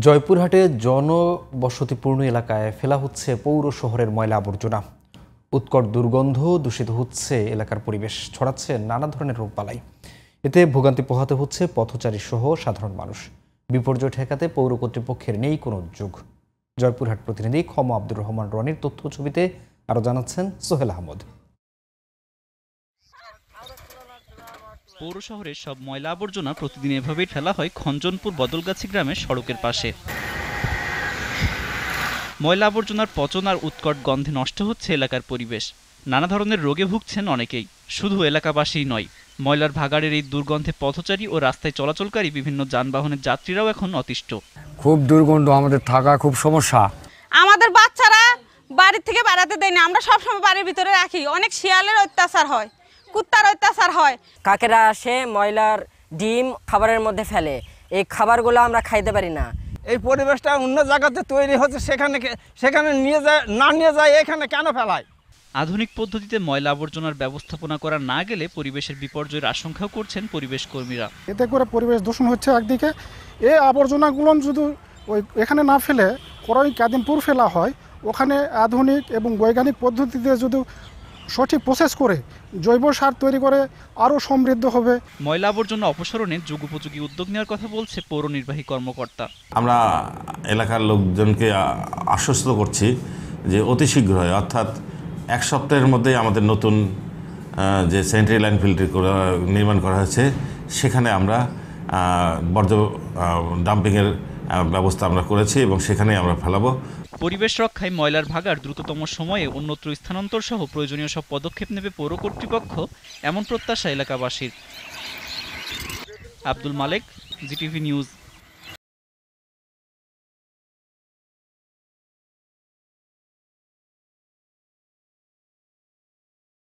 জয়পুরহাটে জনবসতিপূর্ণ এলাকায় ফেলা হচ্ছে পৌর শহরের ময়লা আবর্জনা। উৎকট দুর্গন্ধ দূষিত হচ্ছে এলাকার পরিবেশ, ছড়াচ্ছে নানা ধরনের রোগবালাই। এতে ভোগান্তি পোহাতে হচ্ছে পথচারী সহ সাধারণ মানুষ। বিপর্যয় ঠেকাতে পৌর কর্তৃপক্ষের নেই কোনো উদ্যোগ। জয়পুরহাট প্রতিনিধি খম আব্দুর রহমান রনির তথ্য ছবিতে আরও জানাচ্ছেন সোহেল আহমদ। পৌর শহরের সব ময়লা আবর্জনা প্রতিদিন এভাবেই ফেলা হয় খঞ্জনপুর বদলগাছি গ্রামের সড়কের পাশে। ময়লা আবর্জনার পচন আর উৎকট গন্ধে নষ্ট হচ্ছে এলাকার পরিবেশ। নানা ধরনের রোগে ভুগছেন অনেকেই, শুধু এলাকাবাসীই নয়। ময়লার ভাগাড়ের এই দুর্গন্ধে পথচারী ও রাস্তায় চলাচলকারী বিভিন্ন যানবাহনের যাত্রীরাও এখন অতিষ্ঠ। খুব দুর্গন্ধ, আমাদের থাকা খুব সমস্যা। আমাদের বাচ্চারা বাড়ির থেকে বেড়াতে দেয় না, আমরা সবসময় বাড়ির ভিতরে রাখি। অনেক শিয়ালের অত্যাচার হয়, কুত্তার অত্যাচার হয়। কাকেরা আসে ময়লার ডিম খাবারের মধ্যে ফেলে, এই খাবারগুলো আমরা খাইতে পারি না। এই পরিবেশটা অন্য জায়গাতে তৈরি হচ্ছে, সেখানে নিয়ে যায় এখানে কেন ফেলায়? আধুনিক পদ্ধতিতে ময়লা আবর্জনার ব্যবস্থাপনা করা না গেলে পরিবেশের বিপর্যয়ের আশঙ্কাও করছেন পরিবেশ কর্মীরা। এতে করে পরিবেশ দূষণ হচ্ছে একদিকে, এই আবর্জনাগুলো যদি এখানে না ফেলে কাদিমপুর ফেলা হয়, ওখানে আধুনিক এবং বৈজ্ঞানিক পদ্ধতিতে যদি সঠিক প্রসেস করে জৈব সার তৈরি করে আরও সমৃদ্ধ হবে। ময়লা আবর্জনা অপসারণে যুগোপযোগী উদ্যোগ নেওয়ার কথা বলছে পৌর নির্বাহী কর্মকর্তা। আমরা এলাকার লোকজনকে আশ্বস্ত করছি যে অতি শীঘ্রই, অর্থাৎ এক সপ্তাহের মধ্যেই আমাদের নতুন যে স্যানিটারি ল্যান্ডফিলটি নির্মাণ করা হয়েছে, সেখানে আমরা বর্জ্য ডাম্পিংয়ের ব্যবস্থা আমরা করেছি এবং সেখানেই আমরা ফেলাবো। পরিবেশ রক্ষায় ময়লার ভাগাড় দ্রুততম সময়ে অন্যত্র স্থানান্তর সহ প্রয়োজনীয় সব পদক্ষেপ নেবে পৌর কর্তৃপক্ষ, এমন প্রত্যাশা এলাকাবাসীর। আব্দুল মালেক, জিটিভি নিউজ।